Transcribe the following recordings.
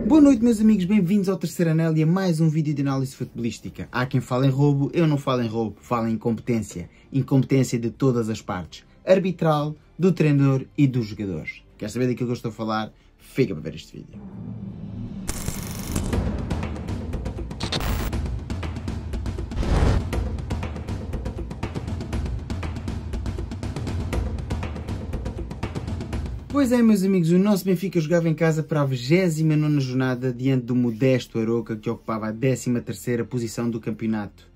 Boa noite, meus amigos, bem-vindos ao Terceiro Anel e a mais um vídeo de análise futebolística. Há quem fale em roubo, eu não falo em roubo, falo em incompetência. Incompetência de todas as partes. Arbitral, do treinador e dos jogadores. Quer saber daquilo que eu estou a falar? Fica para ver este vídeo. Pois é, meus amigos, o nosso Benfica jogava em casa para a 29ª jornada diante do modesto Aroca, que ocupava a 13ª posição do campeonato.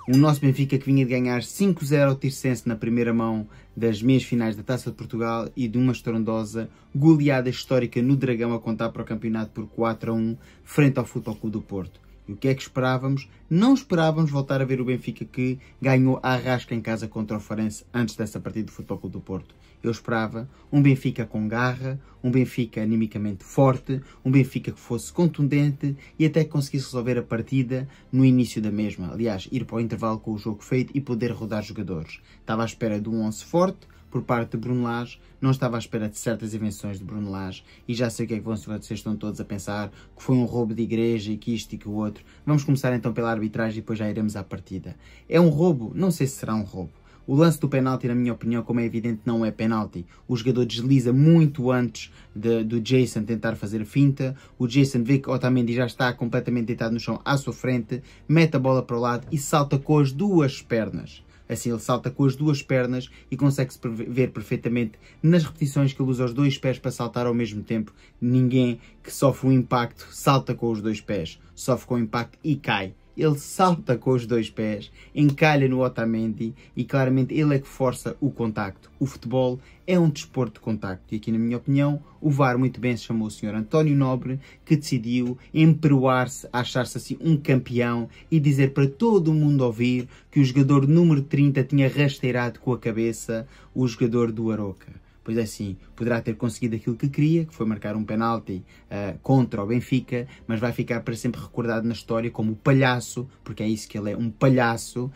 O nosso Benfica que vinha de ganhar 5-0 ao Tirsense na primeira mão das meias finais da Taça de Portugal e de uma estrondosa goleada histórica no Dragão a contar para o campeonato por 4-1 frente ao Futebol Clube do Porto. E o que é que esperávamos? Não esperávamos voltar a ver o Benfica que ganhou a arrasca em casa contra o Farense antes dessa partida do Futebol Clube do Porto. Eu esperava um Benfica com garra, um Benfica animicamente forte, um Benfica que fosse contundente e até que conseguisse resolver a partida no início da mesma. Aliás, ir para o intervalo com o jogo feito e poder rodar jogadores. Estava à espera de um 11 forte por parte de Bruno Lage, não estava à espera de certas invenções de Bruno Lage e já sei o que é que vocês estão todos a pensar, que foi um roubo de igreja e que isto e que o outro. Vamos começar então pela arbitragem e depois já iremos à partida. É um roubo? Não sei se será um roubo. O lance do penalti, na minha opinião, como é evidente, não é penalti. O jogador desliza muito antes do Jason tentar fazer a finta. O Jason vê que Otamendi já está completamente deitado no chão à sua frente, mete a bola para o lado e salta com as duas pernas. Assim ele salta com as duas pernas e consegue-se ver perfeitamente nas repetições que ele usa os dois pés para saltar ao mesmo tempo. Ninguém que sofre um impacto salta com os dois pés, sofre com o impacto e cai. Ele salta com os dois pés, encalha no Otamendi e claramente ele é que força o contacto. O futebol é um desporto de contacto e aqui, na minha opinião, o VAR muito bem se chamou o Sr. António Nobre, que decidiu emperoar-se, achar-se assim um campeão e dizer para todo o mundo ouvir que o jogador número 30 tinha rasteirado com a cabeça o jogador do Aroca. Pois é, sim, poderá ter conseguido aquilo que queria, que foi marcar um penalti contra o Benfica, mas vai ficar para sempre recordado na história como o palhaço, porque é isso que ele é, um palhaço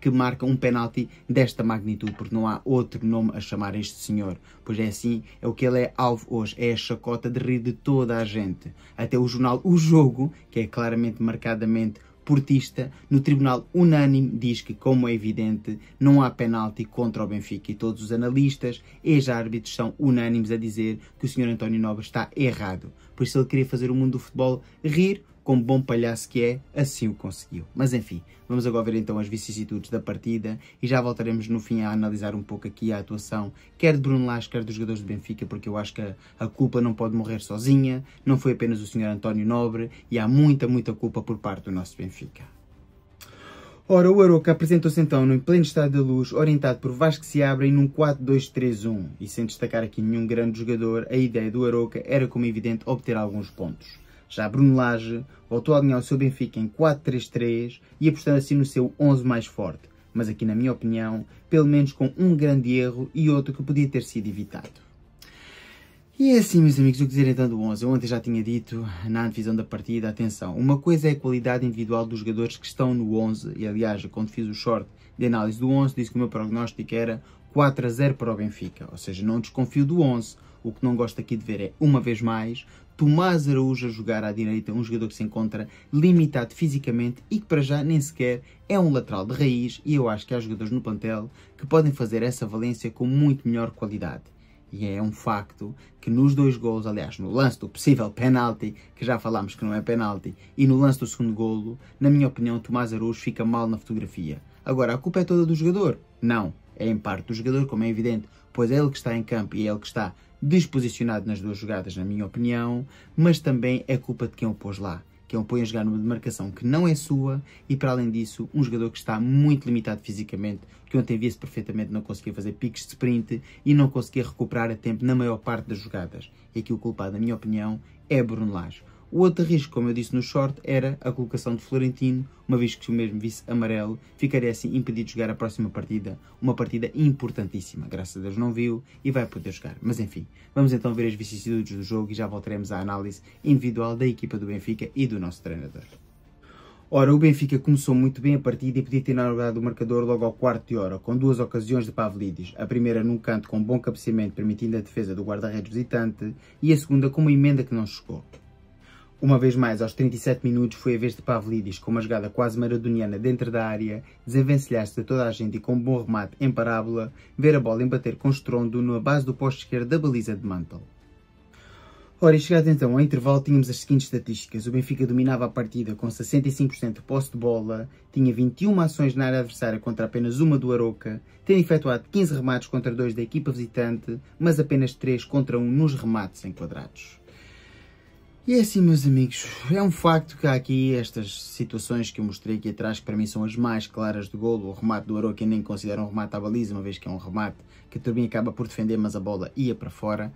que marca um penalti desta magnitude, porque não há outro nome a chamar este senhor. Pois é assim, é o que ele é alvo hoje, é a chacota de rir de toda a gente. Até o jornal O Jogo, que é claramente marcadamente portista, no tribunal unânime diz que, como é evidente, não há penalti contra o Benfica e todos os analistas e ex-árbitros são unânimes a dizer que o Sr. António Nobre está errado. Por isso ele queria fazer o mundo do futebol rir, como bom palhaço que é, assim o conseguiu. Mas enfim, vamos agora ver então as vicissitudes da partida e já voltaremos no fim a analisar um pouco aqui a atuação, quer de Bruno Lage, quer dos jogadores do Benfica, porque eu acho que a culpa não pode morrer sozinha, não foi apenas o Sr. António Nobre e há muita culpa por parte do nosso Benfica. Ora, o Aroca apresentou-se então no pleno estado da luz, orientado por Vasco Seabra e num 4-2-3-1. E sem destacar aqui nenhum grande jogador, a ideia do Aroca era, como é evidente, obter alguns pontos. Já Bruno Lage voltou a alinhar o seu Benfica em 4-3-3 e apostando assim no seu 11 mais forte. Mas aqui, na minha opinião, pelo menos com um grande erro e outro que podia ter sido evitado. E é assim, meus amigos, o que dizer então do 11? Eu ontem já tinha dito na antevisão da partida, atenção, uma coisa é a qualidade individual dos jogadores que estão no 11, e aliás, quando fiz o short de análise do 11, disse que o meu prognóstico era 4-0 para o Benfica, ou seja, não desconfio do 11. O que não gosto aqui de ver é, uma vez mais, Tomás Araújo a jogar à direita, um jogador que se encontra limitado fisicamente e que para já nem sequer é um lateral de raiz, e eu acho que há jogadores no plantel que podem fazer essa valência com muito melhor qualidade. E é um facto que nos dois golos, aliás, no lance do possível penalti, que já falámos que não é penalti, e no lance do segundo golo, na minha opinião, Tomás Araújo fica mal na fotografia. Agora, a culpa é toda do jogador? Não. É em parte do jogador, como é evidente, pois é ele que está em campo e é ele que está desposicionado nas duas jogadas, na minha opinião, mas também é culpa de quem o pôs lá, que é um põe a jogar numa demarcação que não é sua e, para além disso, um jogador que está muito limitado fisicamente, que ontem via-se perfeitamente não conseguia fazer piques de sprint e não conseguia recuperar a tempo na maior parte das jogadas. E aqui o culpado, na minha opinião, é Bruno Lage. O outro risco, como eu disse no short, era a colocação de Florentino, uma vez que o mesmo vice-amarelo ficaria assim impedido de jogar a próxima partida, uma partida importantíssima. Graças a Deus não viu e vai poder jogar. Mas enfim, vamos então ver as vicissitudes do jogo e já voltaremos à análise individual da equipa do Benfica e do nosso treinador. Ora, o Benfica começou muito bem a partida e podia ter inaugurado o marcador logo ao quarto de hora, com duas ocasiões de Pavlidis. A primeira num canto com bom cabeceamento, permitindo a defesa do guarda-redes visitante, e a segunda com uma emenda que não chegou. Uma vez mais, aos 37 minutos, foi a vez de Pavlidis, com uma jogada quase maradoniana dentro da área, desenvencilhar-se de toda a gente e com um bom remate em parábola, ver a bola embater com estrondo na base do poste esquerdo da baliza de Mantel. Ora, e chegado então ao intervalo, tínhamos as seguintes estatísticas. O Benfica dominava a partida com 65% de posse de bola, tinha 21 ações na área adversária contra apenas uma do Aroca, tendo efetuado 15 remates contra 2 da equipa visitante, mas apenas 3 contra 1 nos remates enquadrados. E é assim, meus amigos, é um facto que há aqui estas situações que eu mostrei aqui atrás, que para mim são as mais claras de golo. O remate do Aroca eu nem considero um remate à baliza, uma vez que é um remate que a Turbin acaba por defender, mas a bola ia para fora.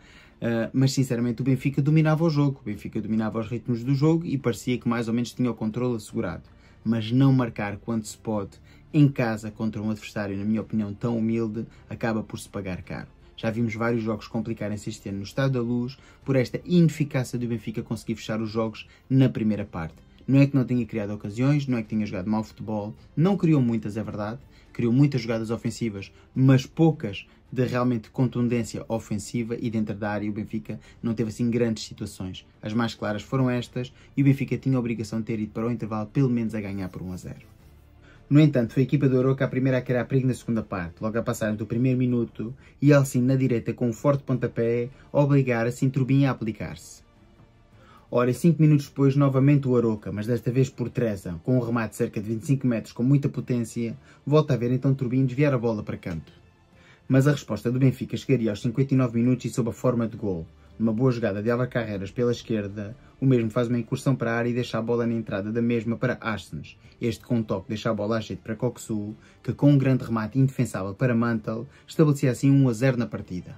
Mas sinceramente o Benfica dominava o jogo, o Benfica dominava os ritmos do jogo e parecia que mais ou menos tinha o controle assegurado. Mas não marcar quando se pode em casa contra um adversário, na minha opinião, tão humilde, acaba por se pagar caro. Já vimos vários jogos complicarem-se este ano no Estádio da Luz por esta ineficácia do Benfica conseguir fechar os jogos na primeira parte. Não é que não tenha criado ocasiões, não é que tenha jogado mau futebol, não criou muitas, é verdade, criou muitas jogadas ofensivas, mas poucas de realmente contundência ofensiva e dentro da área o Benfica não teve assim grandes situações. As mais claras foram estas e o Benfica tinha a obrigação de ter ido para o intervalo pelo menos a ganhar por 1-0. No entanto, foi a equipa do Aroca a primeira a criar perigo na segunda parte, logo a passagem do primeiro minuto, e Elsin na direita com um forte pontapé a obrigar assim Turbin a aplicar-se. Ora, 5 minutos depois, novamente o Aroca, mas desta vez por Treza, com um remate de cerca de 25 metros com muita potência, volta a ver então Turbin desviar a bola para canto. Mas a resposta do Benfica chegaria aos 59 minutos e sob a forma de gol. Numa boa jogada de Álvaro Carreras pela esquerda, o mesmo faz uma incursão para a área e deixa a bola na entrada da mesma para Astens. Este com um toque deixa a bola a jeito para Coxu, que com um grande remate indefensável para Mantel, estabelecia assim 1-0 na partida.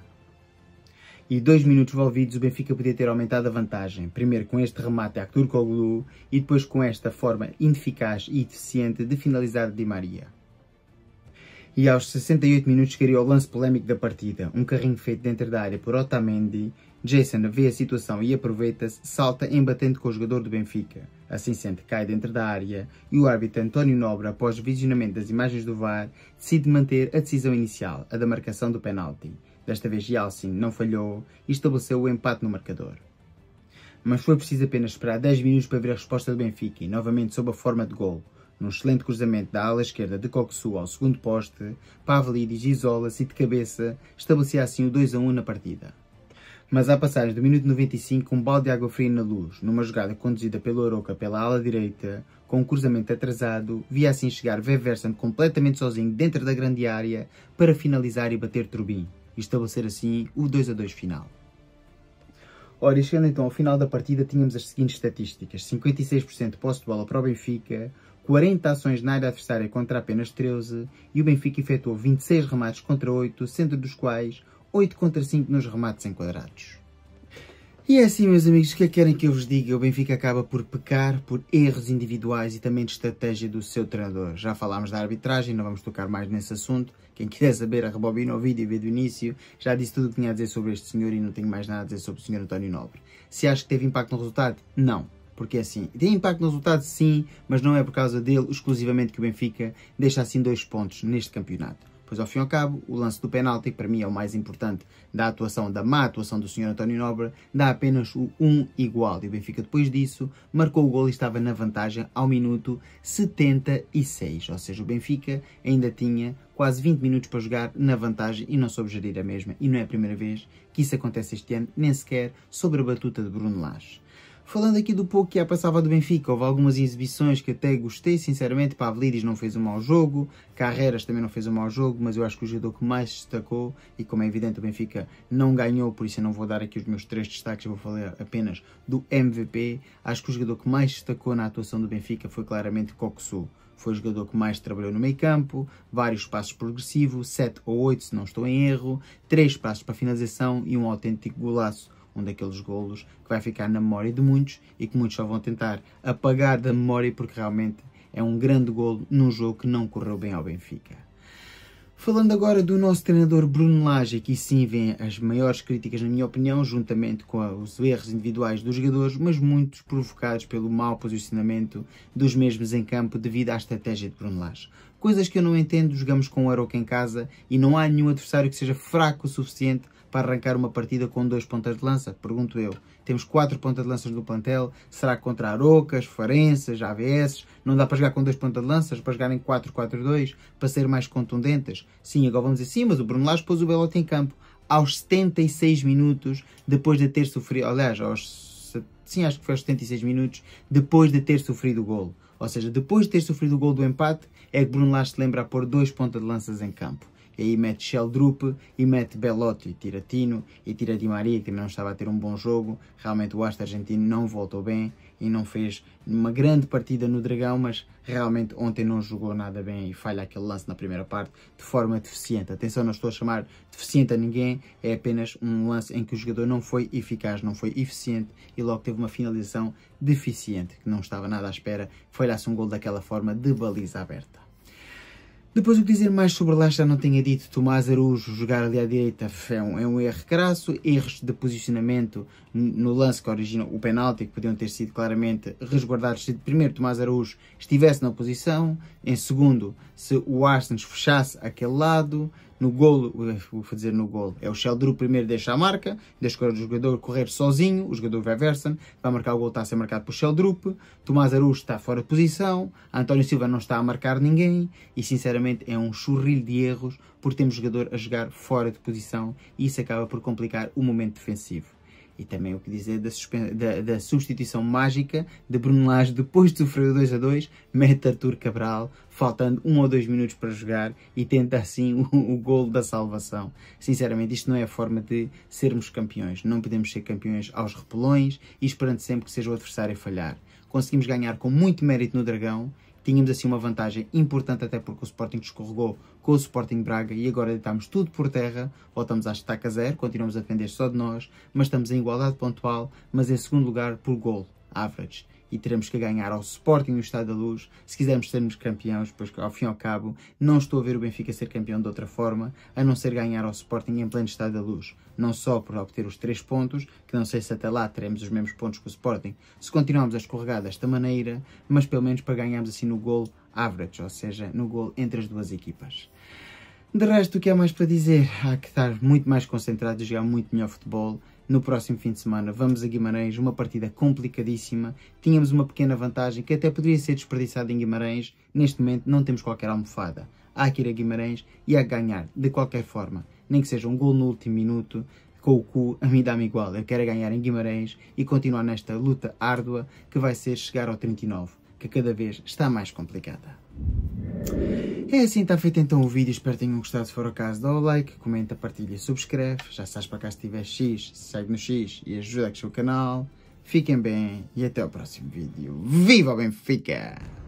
E 2 minutos envolvidos o Benfica podia ter aumentado a vantagem, primeiro com este remate a Aktürkoğlu e depois com esta forma ineficaz e eficiente de finalizar Di Maria. E aos 68 minutos chegaria o lance polémico da partida, um carrinho feito dentro da área por Otamendi. Jason vê a situação e aproveita-se, salta embatendo com o jogador do Benfica. Assim sendo, cai dentro da área e o árbitro António Nobre, após o visionamento das imagens do VAR, decide manter a decisão inicial, a da marcação do penalti. Desta vez Yalcin não falhou e estabeleceu o empate no marcador. Mas foi preciso apenas esperar 10 minutos para ver a resposta do Benfica e novamente sob a forma de gol. Num excelente cruzamento da ala esquerda de Coxu ao segundo poste, Pavlidis isola-se e de cabeça estabelecia assim o 2-1 na partida. Mas à passagem do minuto 95, um balde de água fria na Luz, numa jogada conduzida pelo Aroca pela ala direita, com um cruzamento atrasado, via assim chegar Veversen completamente sozinho dentro da grande área para finalizar e bater Turbin, e estabelecer assim o 2-2 final. Ora, e chegando então ao final da partida, tínhamos as seguintes estatísticas: 56% de posse de bola para o Benfica, 40 ações na área adversária contra apenas 13, e o Benfica efetuou 26 remates contra 8, sendo dos quais 8 contra 5 nos remates enquadrados. E é assim, meus amigos, o que é que querem que eu vos diga? O Benfica acaba por pecar por erros individuais e também de estratégia do seu treinador. Já falámos da arbitragem, não vamos tocar mais nesse assunto. Quem quiser saber, rebobina o vídeo e vê do início. Já disse tudo o que tinha a dizer sobre este senhor e não tenho mais nada a dizer sobre o senhor António Nobre. Se acha que teve impacto no resultado? Não. Porque é assim, tem impacto no resultado sim, mas não é por causa dele exclusivamente que o Benfica deixa assim 2 pontos neste campeonato. Pois ao fim e ao cabo, o lance do penalti, que para mim é o mais importante da má atuação do Sr. António Nobre, dá apenas o 1 igual. E o Benfica depois disso marcou o gol e estava na vantagem ao minuto 76. Ou seja, o Benfica ainda tinha quase 20 minutos para jogar na vantagem e não soube gerir a mesma. E não é a primeira vez que isso acontece este ano, nem sequer sobre a batuta de Bruno Lage. Falando aqui do pouco que já passava do Benfica, houve algumas exibições que até gostei, sinceramente. Pavlidis não fez um mau jogo, Carreras também não fez um mau jogo, mas eu acho que o jogador que mais destacou, e como é evidente o Benfica não ganhou, por isso eu não vou dar aqui os meus 3 destaques, eu vou falar apenas do MVP. Acho que o jogador que mais destacou na atuação do Benfica foi claramente Coxu. Foi o jogador que mais trabalhou no meio campo, vários passos progressivos, 7 ou 8 se não estou em erro, 3 passos para finalização e um autêntico golaço. Um daqueles golos que vai ficar na memória de muitos e que muitos só vão tentar apagar da memória porque realmente é um grande golo num jogo que não correu bem ao Benfica. Falando agora do nosso treinador Bruno Lage, aqui sim vêm as maiores críticas na minha opinião, juntamente com os erros individuais dos jogadores, mas muitos provocados pelo mau posicionamento dos mesmos em campo devido à estratégia de Bruno Lage. Coisas que eu não entendo, jogamos com o Aroca em casa e não há nenhum adversário que seja fraco o suficiente para arrancar uma partida com 2 pontas de lança? Pergunto eu. Temos 4 pontas de lanças no plantel. Será que contra Arocas, Farenses, AVS, não dá para jogar com 2 pontas de lanças? Para jogar em 4-4-2? Para ser mais contundentes? Sim, agora vamos dizer sim, mas o Bruno Lage pôs o Belotti em campo aos 76 minutos, depois de ter sofrido, aliás, sim, acho que foi aos 76 minutos, depois de ter sofrido o golo. Ou seja, depois de ter sofrido o golo do empate, é que Bruno Lage se lembra a pôr 2 pontas de lanças em campo. E aí mete Sheldrup e mete Belotti, e tira Tino e tira Di Maria, que também não estava a ter um bom jogo. Realmente o Astro argentino não voltou bem e não fez uma grande partida no Dragão, mas realmente ontem não jogou nada bem e falha aquele lance na primeira parte de forma deficiente. Atenção, não estou a chamar deficiente a ninguém, é apenas um lance em que o jogador não foi eficaz, não foi eficiente e logo teve uma finalização deficiente, que não estava nada à espera, falhasse um gol daquela forma de baliza aberta. Depois, o que dizer mais sobre lá, já não tinha dito, Tomás Araújo jogar ali à direita é um erro crasso, erros de posicionamento no lance que originou o penalti, que podiam ter sido claramente resguardados se primeiro Tomás Araújo estivesse na posição, em segundo, se o Arsenal fechasse aquele lado, no golo, vou dizer no golo, é o Sheldrup primeiro deixa a marca, deixa o jogador correr sozinho, o jogador Verversen, vai marcar o golo, está a ser marcado por Sheldrup, Tomás Araújo está fora de posição, António Silva não está a marcar ninguém e sinceramente é um churrilho de erros por termos jogador a jogar fora de posição e isso acaba por complicar o momento defensivo. E também o que dizer da substituição mágica de Bruno Lage depois de sofrer o 2-2, mete Arthur Cabral, faltando 1 ou 2 minutos para jogar e tenta assim o golo da salvação. Sinceramente, isto não é a forma de sermos campeões. Não podemos ser campeões aos repelões e esperando sempre que seja o adversário a falhar. Conseguimos ganhar com muito mérito no Dragão. Tínhamos assim uma vantagem importante até porque o Sporting escorregou com o Sporting Braga e agora deitámos tudo por terra, voltamos à estaca zero, continuamos a depender só de nós, mas estamos em igualdade pontual, mas em segundo lugar por gol, average. E teremos que ganhar ao Sporting no Estádio da Luz, se quisermos sermos campeões, pois ao fim e ao cabo não estou a ver o Benfica ser campeão de outra forma, a não ser ganhar ao Sporting em pleno Estádio da Luz. Não só por obter os 3 pontos, que não sei se até lá teremos os mesmos pontos que o Sporting, se continuarmos a escorregar desta maneira, mas pelo menos para ganharmos assim no gol average, ou seja, no gol entre as duas equipas. De resto, o que há mais para dizer? Há que estar muito mais concentrado e jogar muito melhor futebol. No próximo fim de semana vamos a Guimarães, uma partida complicadíssima. Tínhamos uma pequena vantagem que até poderia ser desperdiçada em Guimarães. Neste momento não temos qualquer almofada. Há que ir a Guimarães e há que ganhar, de qualquer forma. Nem que seja um gol no último minuto, com o cu, a mim dá-me igual. Eu quero ganhar em Guimarães e continuar nesta luta árdua que vai ser chegar ao 39, que cada vez está mais complicada. É assim, está feito então o vídeo, espero que tenham gostado. Se for o caso, dá o like, comenta, partilha e subscreve. Já sabes, para cá se tiver X, segue no X e ajuda a crescer o canal. Fiquem bem e até o próximo vídeo. Viva o Benfica!